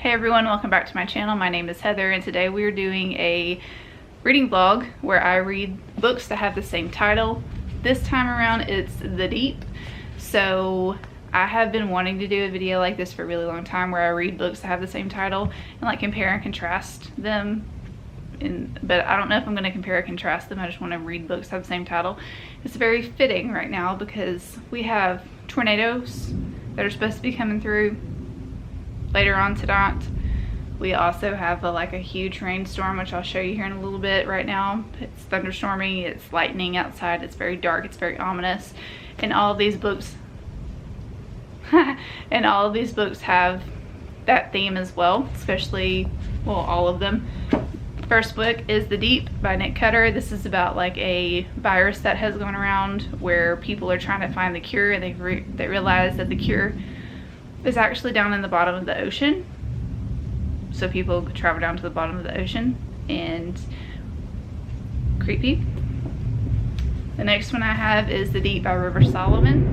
Hey everyone, welcome back to my channel. My name is Heather and today we are doing a reading vlog where I read books that have the same title. This time around it's The Deep. So I have been wanting to do a video like this for a really long time where I read books that have the same title and like compare and contrast them. But I don't know if I'm going to compare and contrast them. I just want to read books that have the same title. It's very fitting right now because we have tornadoes that are supposed to be coming through later on tonight. We also have a huge rainstorm, which I'll show you here in a little bit. Right now it's thunderstorming, it's lightning outside, it's very dark, it's very ominous, and all of these books have that theme as well, especially, well, all of them. First book is The Deep by Nick Cutter. This is about like a virus that has gone around where people are trying to find the cure, and they realize that the cure is actually down in the bottom of the ocean. So people travel down to the bottom of the ocean, and creepy. The next one I have is The Deep by River Solomon.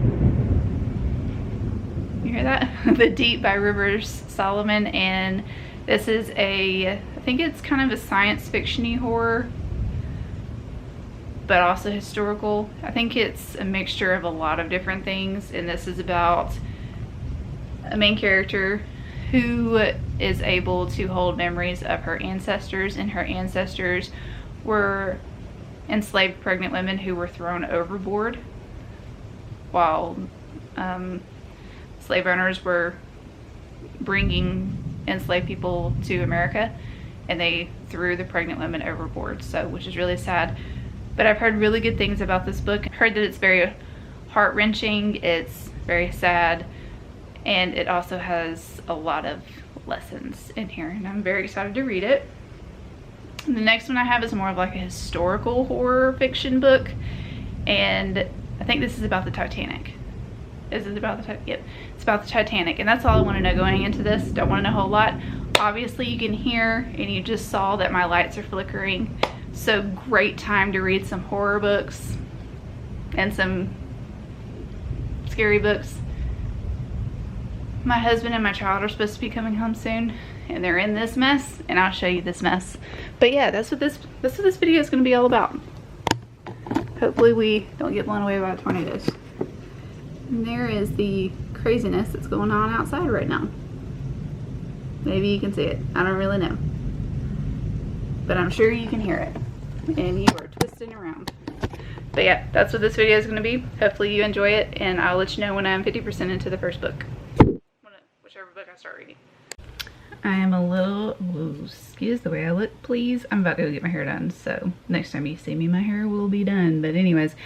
You hear that? The Deep by River Solomon, and this is I think it's kind of a science fiction-y horror, but also historical. I think it's a mixture of a lot of different things, and this is about a main character who is able to hold memories of her ancestors, and her ancestors were enslaved pregnant women who were thrown overboard while slave owners were bringing enslaved people to America, and they threw the pregnant women overboard, so which is really sad. But I've heard really good things about this book. I've heard that it's very heart-wrenching, it's very sad, and it also has a lot of lessons in here, and I'm very excited to read it. And the next one I have is more of like a historical horror fiction book, and I think this is about the Titanic. Is it about the Titanic? Yep, it's about the Titanic, and that's all I want to know going into this. Don't want to know a whole lot. Obviously you can hear, and you just saw that my lights are flickering, so great time to read some horror books and some scary books. My husband and my child are supposed to be coming home soon, and they're in this mess, and I'll show you this mess. But yeah, that's what this video is going to be all about. Hopefully we don't get blown away by tornadoes. And there is the craziness that's going on outside right now. Maybe you can see it. I don't really know. But I'm sure you can hear it. And you are twisting around. But yeah, that's what this video is going to be. Hopefully you enjoy it, and I'll let you know when I'm 50% into the first book. Whichever book I start reading. I am a little, excuse the way I look, please. I'm about to go get my hair done, so next time you see me, my hair will be done. But anyways,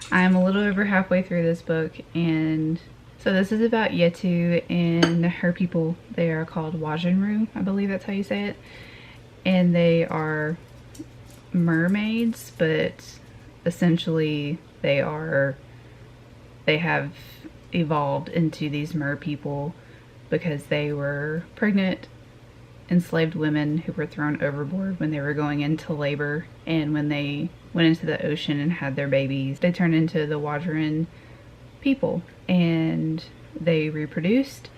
I'm a little over halfway through this book, and so this is about Yetu and her people. They are called Wajanru, I believe that's how you say it. And they are mermaids, but essentially they have evolved into these mer people because they were pregnant enslaved women who were thrown overboard when they were going into labor, and when they went into the ocean and had their babies, they turned into the Wajanru people, and they reproduced.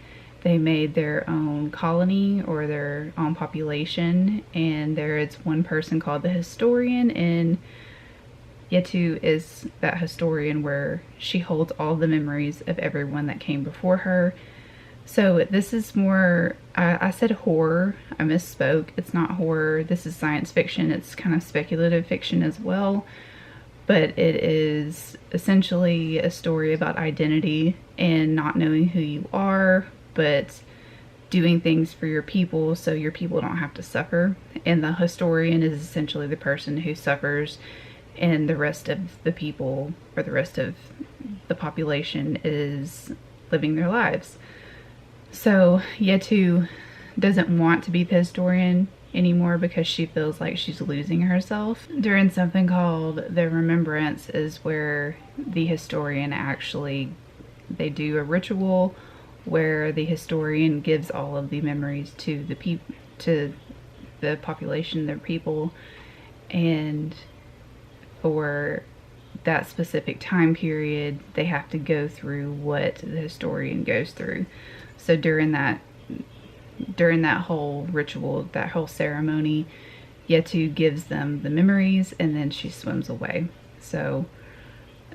They made their own colony or their own population, and there is one person called the historian, and Yetu is that historian where she holds all the memories of everyone that came before her. So this is more, I said horror, I misspoke. It's not horror, this is science fiction. It's kind of speculative fiction as well, but it is essentially a story about identity and not knowing who you are, but doing things for your people so your people don't have to suffer. And the historian is essentially the person who suffers, and the rest of the people, or the rest of the population, is living their lives. So Yetu doesn't want to be the historian anymore because she feels like she's losing herself. During something called the Remembrance is where the historian actually, they do a ritual where the historian gives all of the memories to the population, their people, and for that specific time period they have to go through what the historian goes through. So during that during that whole ritual, that whole ceremony, Yetu gives them the memories and then she swims away. So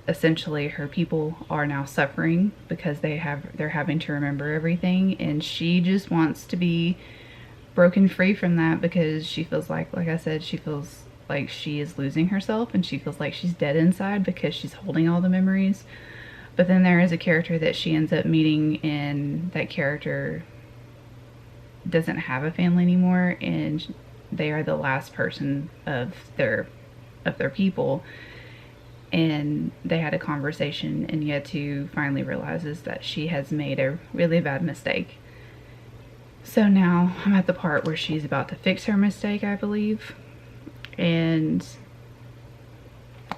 essentially her people are now suffering because they're having to remember everything, and she just wants to be broken free from that because she feels like I said, she feels like she is losing herself and she feels like she's dead inside because she's holding all the memories. But then there is a character that she ends up meeting, and that character doesn't have a family anymore, and they are the last person of their people. And they had a conversation, and Yetu finally realizes that she has made a really bad mistake. So now I'm at the part where she's about to fix her mistake, I believe. And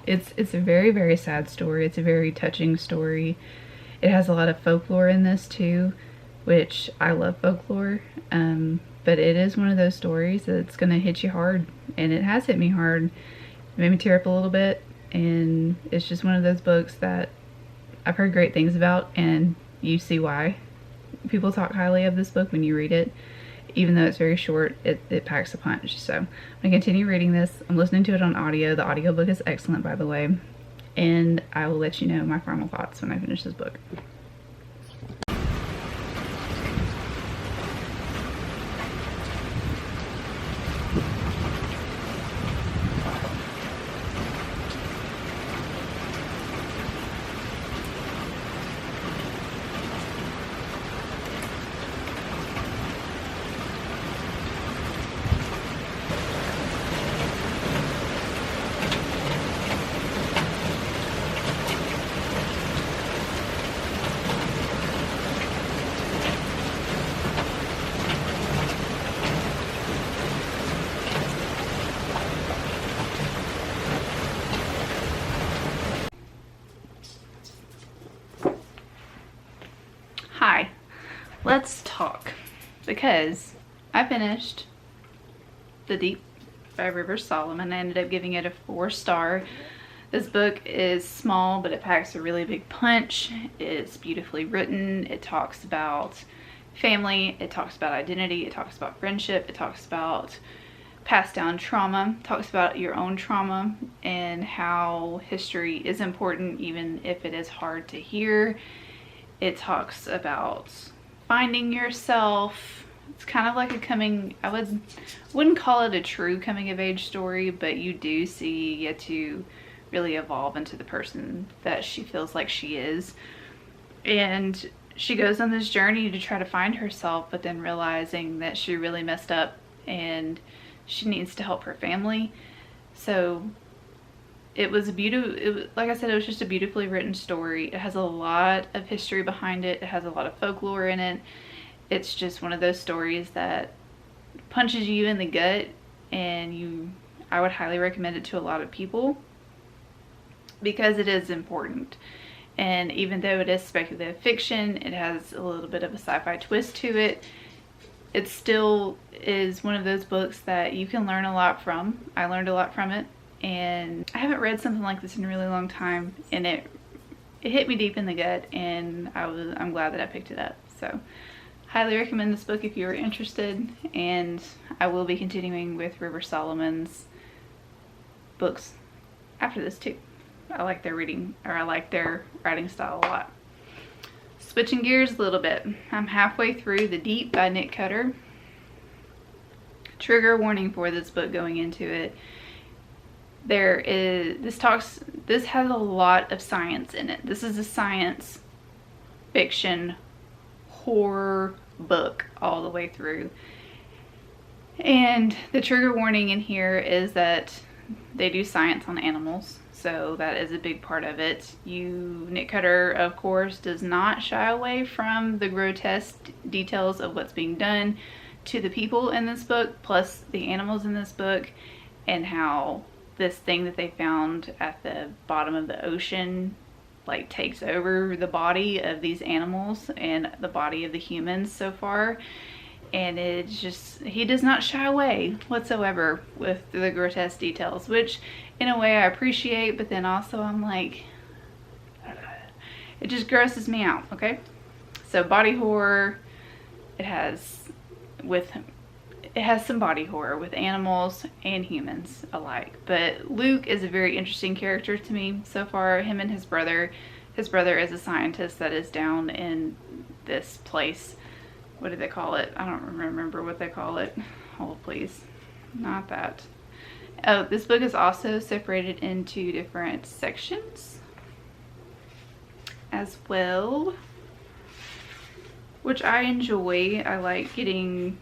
it's a very, very sad story. It's a very touching story. It has a lot of folklore in this too, which I love folklore. But it is one of those stories that's gonna hit you hard, and it has hit me hard. It made me tear up a little bit. And it's just one of those books that I've heard great things about, and you see why people talk highly of this book when you read it. Even though it's very short, it packs a punch. So I'm gonna continue reading this. I'm listening to it on audio. The audiobook is excellent, by the way, and I will let you know my final thoughts when I finish this book. Hi, let's talk, because I finished The Deep by River Solomon. I ended up giving it a 4-star. This book is small, but it packs a really big punch. It's beautifully written. It talks about family, it talks about identity, it talks about friendship, it talks about passed down trauma, it talks about your own trauma and how history is important even if it is hard to hear. It talks about finding yourself. It's kind of like I wouldn't call it a true coming of age story, but you do see Yetu really evolve into the person that she feels like she is. And she goes on this journey to try to find herself, but then realizing that she really messed up and she needs to help her family. So it was like I said, it was just a beautifully written story. It has a lot of history behind it. It has a lot of folklore in it. It's just one of those stories that punches you in the gut, and I would highly recommend it to a lot of people because it is important. And even though it is speculative fiction, it has a little bit of a sci-fi twist to it. It still is one of those books that you can learn a lot from. I learned a lot from it. And I haven't read something like this in a really long time, and it hit me deep in the gut, and I'm glad that I picked it up. So highly recommend this book if you're interested, and I will be continuing with River Solomon's books after this too. I like their writing style a lot. Switching gears a little bit, I'm halfway through The Deep by Nick Cutter. Trigger warning for this book going into it. This has a lot of science in it. This is a science fiction horror book all the way through. And the trigger warning in here is that they do science on animals. So that is a big part of it. Nick Cutter, of course, does not shy away from the grotesque details of what's being done to the people in this book, plus the animals in this book, and how this thing that they found at the bottom of the ocean like takes over the body of these animals and the body of the humans so far. And it's just, he does not shy away whatsoever with the grotesque details, which in a way I appreciate, but then also I'm like, it just grosses me out, okay? So body horror, it has with, it has some body horror with animals and humans alike. But Luke is a very interesting character to me so far. Him and his brother. His brother is a scientist that is down in this place. What do they call it? I don't remember what they call it. Hold please. Not that. Oh, this book is also separated into different sections as well, which I enjoy. I like getting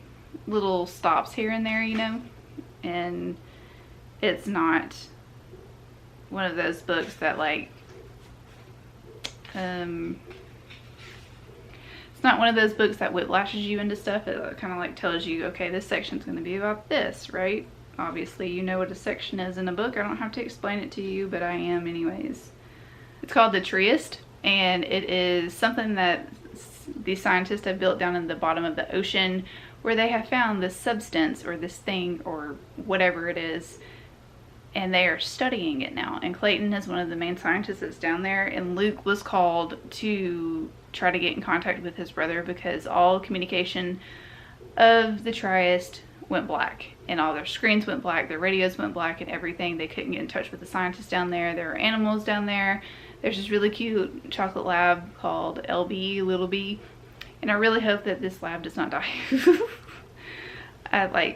little stops here and there, you know, and it's not one of those books that like it's not one of those books that whiplashes you into stuff. It kind of like tells you, okay, this section's going to be about this, right? Obviously you know what a section is in a book. I don't have to explain it to you, but I am anyways. It's called The Treeist, and it is something that the scientists have built down in the bottom of the ocean, where they have found this substance or this thing or whatever it is, and they are studying it now. And Clayton is one of the main scientists that's down there, and Luke was called to try to get in contact with his brother because all communication of the Treeist went black, and all their screens went black, their radios went black, and everything. They couldn't get in touch with the scientists down there. There were animals down there. There's this really cute chocolate lab called LB, Little B, and I really hope that this lab does not die. Oh my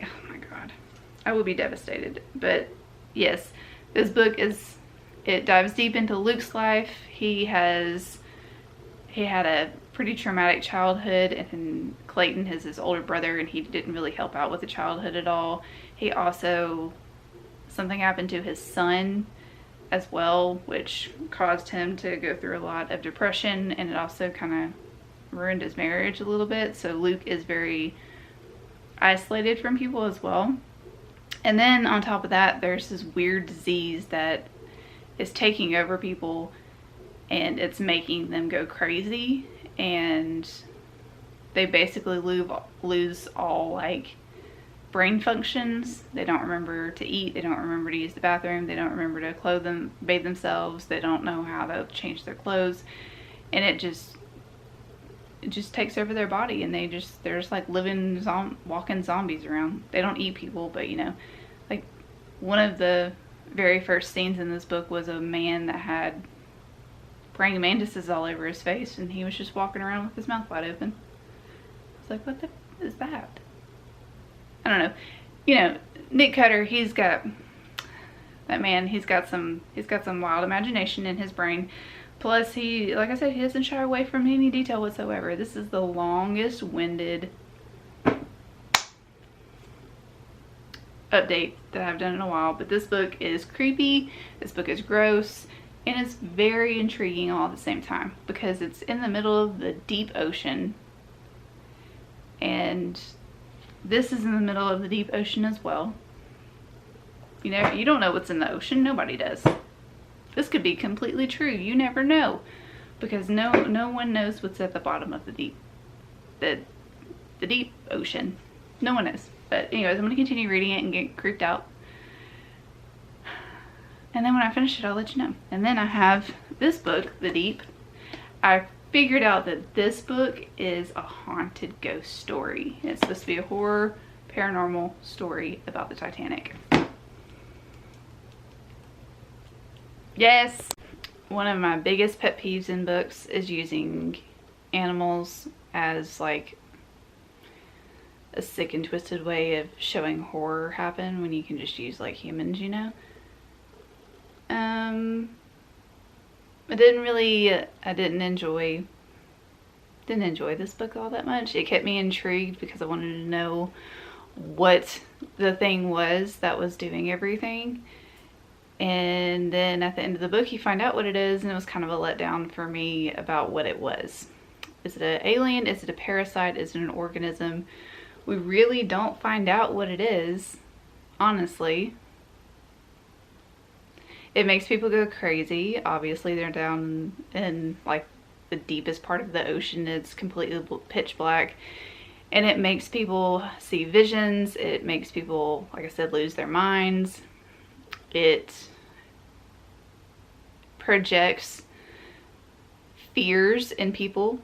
god, I would be devastated. But yes, this book it dives deep into Luke's life. He had a pretty traumatic childhood, and Clayton is his older brother, and he didn't really help out with the childhood at all. He also, something happened to his son as well, which caused him to go through a lot of depression, and it also kind of ruined his marriage a little bit. So Luke is very isolated from people as well. And then on top of that, there's this weird disease that is taking over people, and it's making them go crazy, and they basically lose all like brain functions. They don't remember to eat, they don't remember to use the bathroom, they don't remember to bathe themselves, they don't know how to change their clothes, and it just takes over their body, and they're just like walking zombies around. They don't eat people, but you know, like one of the very first scenes in this book was a man that had praying mantises all over his face, and he was just walking around with his mouth wide open. It's like, what the is that? I don't know. You know, Nick Cutter, he's got some wild imagination in his brain. Plus, he, like I said, he doesn't shy away from any detail whatsoever. This is the longest winded update that I've done in a while, but this book is creepy, this book is gross, and it's very intriguing all at the same time because it's in the middle of the deep ocean, and this is in the middle of the deep ocean as well. You know, you don't know what's in the ocean. Nobody does. This could be completely true. You never know, because no one knows what's at the bottom of the deep ocean. No one knows. But anyways, I'm going to continue reading it and get creeped out. And then when I finish it, I'll let you know. And then I have this book, The Deep. I figured out that this book is a haunted ghost story. It's supposed to be a horror, paranormal story about the Titanic. Yes! One of my biggest pet peeves in books is using animals as like a sick and twisted way of showing horror happen when you can just use like humans, you know? I didn't enjoy this book all that much. It kept me intrigued because I wanted to know what the thing was that was doing everything. And then at the end of the book you find out what it is, and it was kind of a letdown for me about what it was. Is it an alien? Is it a parasite? Is it an organism? We really don't find out what it is, honestly. It makes people go crazy. Obviously they're down in like the deepest part of the ocean. It's completely pitch black, and it makes people see visions. It makes people, like I said, lose their minds. It projects fears in people,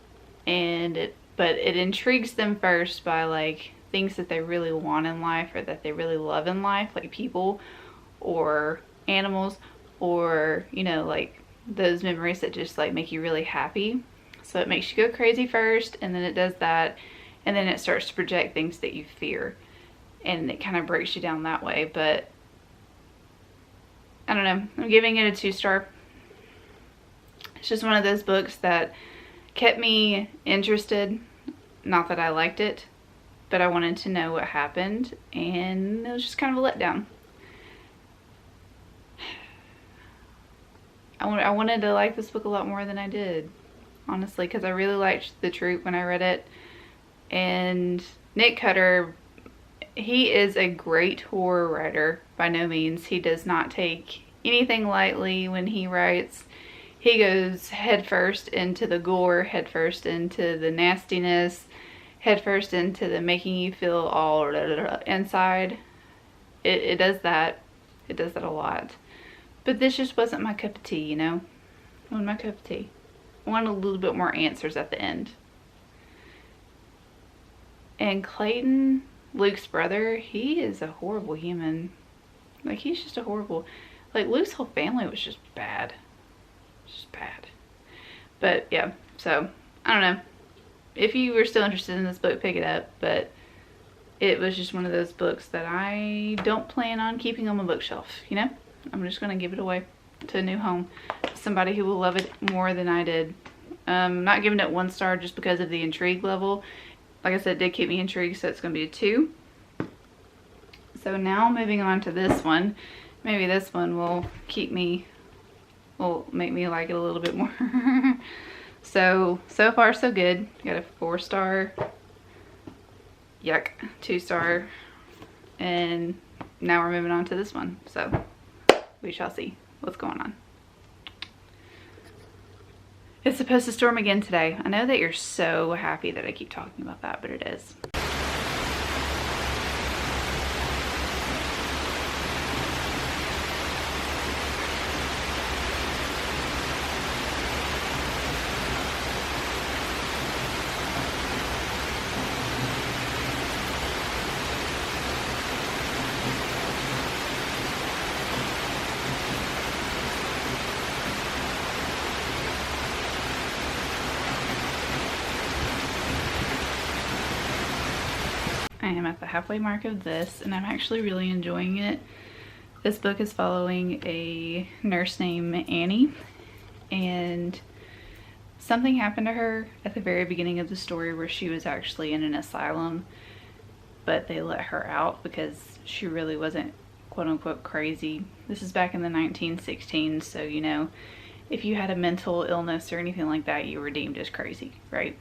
but it intrigues them first by like things that they really want in life or that they really love in life, like people or animals, or, you know, like those memories that just like make you really happy. So it makes you go crazy first, and then it does that, and then it starts to project things that you fear, and it kind of breaks you down that way. But I don't know, I'm giving it a 2-star. It's just one of those books that kept me interested. Not that I liked it, but I wanted to know what happened, and it was just kind of a letdown. I wanted to like this book a lot more than I did, honestly, because I really liked The Troop when I read it. And Nick Cutter, he is a great horror writer by no means. He does not take anything lightly when he writes. He goes headfirst into the gore, headfirst into the nastiness, headfirst into the making you feel all inside. It does that. It does that a lot. But this just wasn't my cup of tea, you know? It wasn't my cup of tea. I wanted a little bit more answers at the end. And Clayton, Luke's brother, he is a horrible human. Like, he's just a horrible... Like, Luke's whole family was just bad. Just bad. But, yeah. So, I don't know. If you were still interested in this book, pick it up. But it was just one of those books that I don't plan on keeping on my bookshelf, you know? I'm just going to give it away to a new home. Somebody who will love it more than I did. Not giving it 1 star just because of the intrigue level. Like I said, it did keep me intrigued, so it's going to be a 2. So now moving on to this one. Maybe this one will make me like it a little bit more. So far so good. Got a 4-star. Yuck. 2-star. And now we're moving on to this one. So we shall see what's going on. It's supposed to storm again today. I know that you're so happy that I keep talking about that, but it is. I am at the halfway mark of this, and I'm actually really enjoying it. This book is following a nurse named Annie, and something happened to her at the very beginning of the story where she was actually in an asylum, but they let her out because she really wasn't quote-unquote crazy. This is back in the 1916s, so you know, if you had a mental illness or anything like that, you were deemed as crazy, right?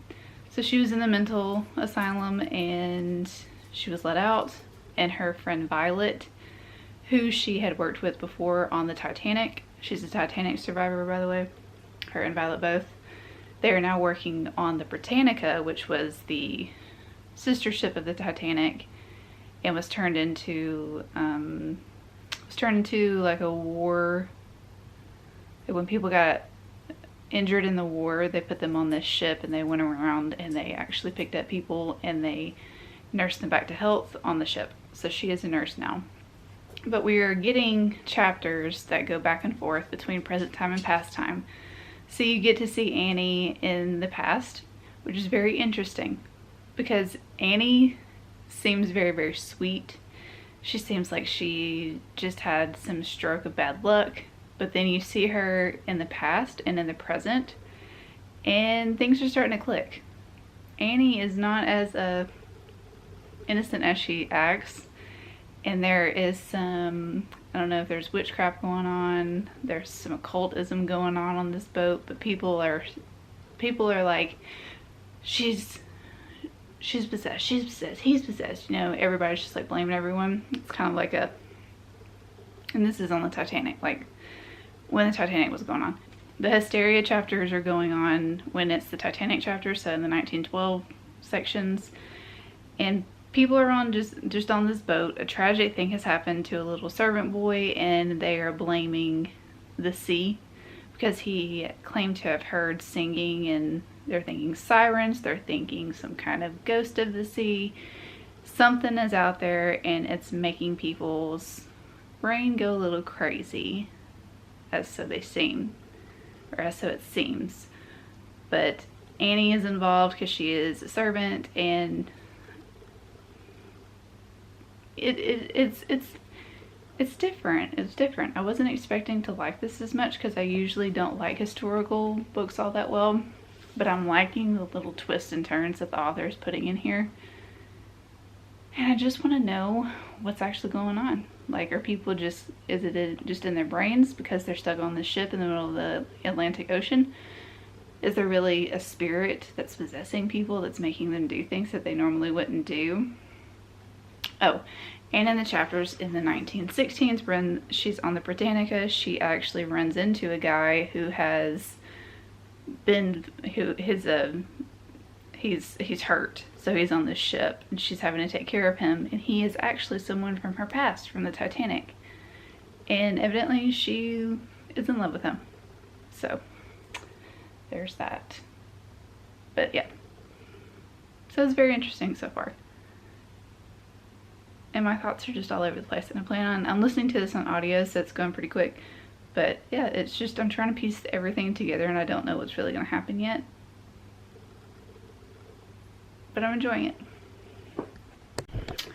So she was in the mental asylum, and she was let out, and her friend Violet, who she had worked with before on the Titanic, she's a Titanic survivor, by the way, her and Violet both, they are now working on the Britannica, which was the sister ship of the Titanic, and was turned into like a war. When people got injured in the war, they put them on this ship, and they went around and they actually picked up people and they nursed them back to health on the ship. So she is a nurse now. But we are getting chapters that go back and forth between present time and past time. So you get to see Annie in the past, which is very interesting because Annie seems very, very sweet. She seems like she just had some stroke of bad luck. But then you see her in the past and in the present, and things are starting to click. Annie is not as innocent as she acts, and there is some, I don't know if there's witchcraft going on, there's some occultism going on this boat, but people are like, she's possessed, she's possessed, he's possessed, you know, everybody's just like blaming everyone. It's kind of like and this is on the Titanic, like when the Titanic was going on. The hysteria chapters are going on when it's the Titanic chapter, so in the 1912 sections, and people are on just on this boat. A tragic thing has happened to a little servant boy, and they are blaming the sea because he claimed to have heard singing, and they're thinking sirens, they're thinking some kind of ghost of the sea, something is out there and it's making people's brain go a little crazy, as so they seem, or as so it seems. But Annie is involved because she is a servant, and it's different. It's different. I wasn't expecting to like this as much because I usually don't like historical books all that well, but I'm liking the little twists and turns that the author is putting in here. And I just want to know what's actually going on. Like, are people just, is it just in their brains because they're stuck on this ship in the middle of the Atlantic Ocean? Is there really a spirit that's possessing people that's making them do things that they normally wouldn't do? Oh, and in the chapters in the 1916s, when she's on the Britannica, she actually runs into a guy who has been, he's hurt. So he's on this ship and she's having to take care of him, and he is actually someone from her past, from the Titanic. And evidently she is in love with him. So there's that. But yeah. So it's very interesting so far. And my thoughts are just all over the place, and I'm listening to this on audio, so it's going pretty quick. But yeah, it's just, I'm trying to piece everything together and I don't know what's really going to happen yet. But I'm enjoying it.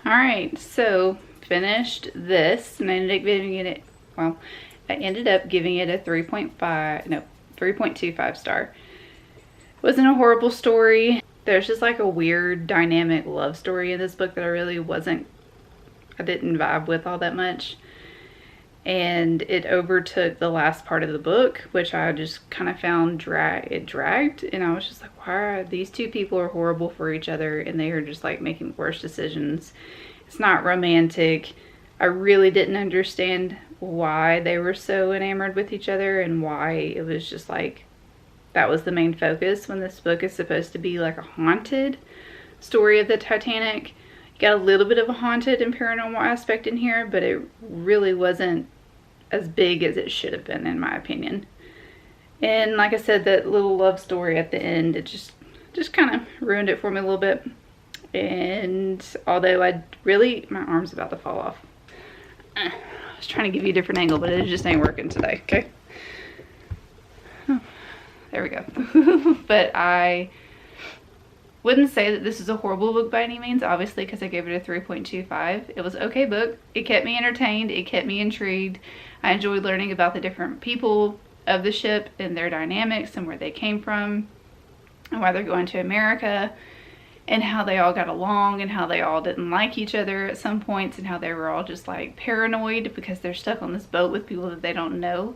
Alright, so finished this, and I ended up giving it, well, I ended up giving it a 3.25 star. It wasn't a horrible story. There's just like a weird dynamic love story in this book that I didn't vibe with all that much. And it overtook the last part of the book, which I just kind of found dragged. And I was just like, why are these two people are horrible for each other, and they are just like making worse decisions. It's not romantic. I really didn't understand why they were so enamored with each other, and why it was just like, that was the main focus when this book is supposed to be like a haunted story of the Titanic. You got a little bit of a haunted and paranormal aspect in here, but it really wasn't as big as it should have been, in my opinion. And like I said, that little love story at the end, it just kind of ruined it for me a little bit. And although my arm's about to fall off. I was trying to give you a different angle, but it just ain't working today, okay? Oh, there we go. But I wouldn't say that this is a horrible book by any means, obviously, because I gave it a 3.25. It was an okay book. It kept me entertained. It kept me intrigued. I enjoyed learning about the different people of the ship and their dynamics and where they came from and why they're going to America, and how they all got along, and how they all didn't like each other at some points, and how they were all just like paranoid because they're stuck on this boat with people that they don't know.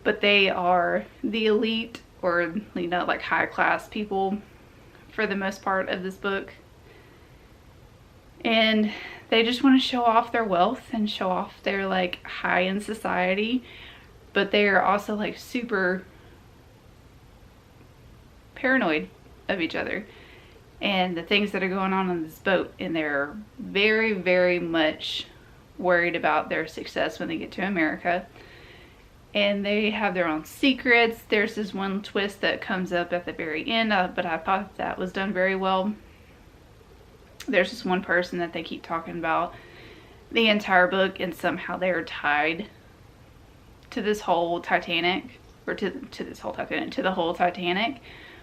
But they are the elite, or, you know, like high class people for the most part of this book. And they just want to show off their wealth and show off their like high in society, but they are also like super paranoid of each other and the things that are going on this boat, and they're very, very much worried about their success when they get to America. And they have their own secrets. There's this one twist that comes up at the very end, but I thought that was done very well. There's this one person that they keep talking about the entire book, and somehow they are tied to this whole Titanic, or to the whole Titanic,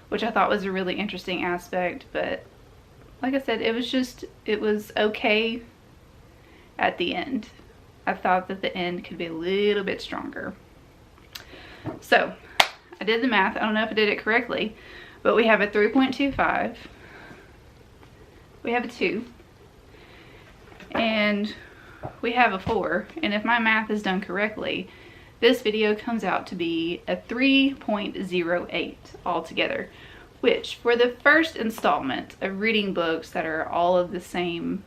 which I thought was a really interesting aspect. But like I said, it was okay at the end. I thought that the end could be a little bit stronger. So I did the math. I don't know if I did it correctly, but we have a 3.25. We have a 2. And we have a 4. And if my math is done correctly, this video comes out to be a 3.08 altogether, which for the first installment of reading books that are all of the same,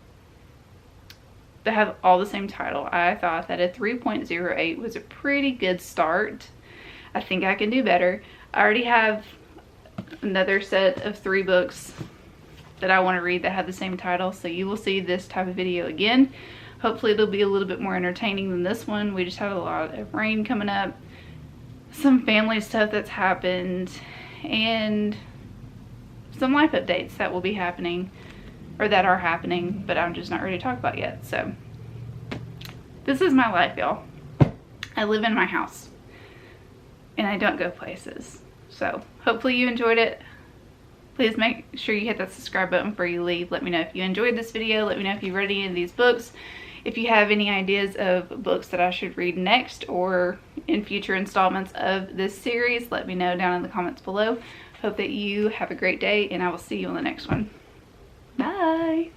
that have all the same title, I thought that a 3.08 was a pretty good start. I think I can do better. I already have another set of 3 books that I want to read that have the same title, so you will see this type of video again. Hopefully it'll be a little bit more entertaining than this one. We just have a lot of rain coming up, some family stuff that's happened, and some life updates that will be happening or that are happening, but I'm just not ready to talk about yet. So this is my life, y'all. I live in my house and I don't go places. So hopefully you enjoyed it. Please make sure you hit that subscribe button before you leave. Let me know if you enjoyed this video. Let me know if you read any of these books. If you have any ideas of books that I should read next or in future installments of this series, let me know down in the comments below. Hope that you have a great day, and I will see you on the next one. Bye!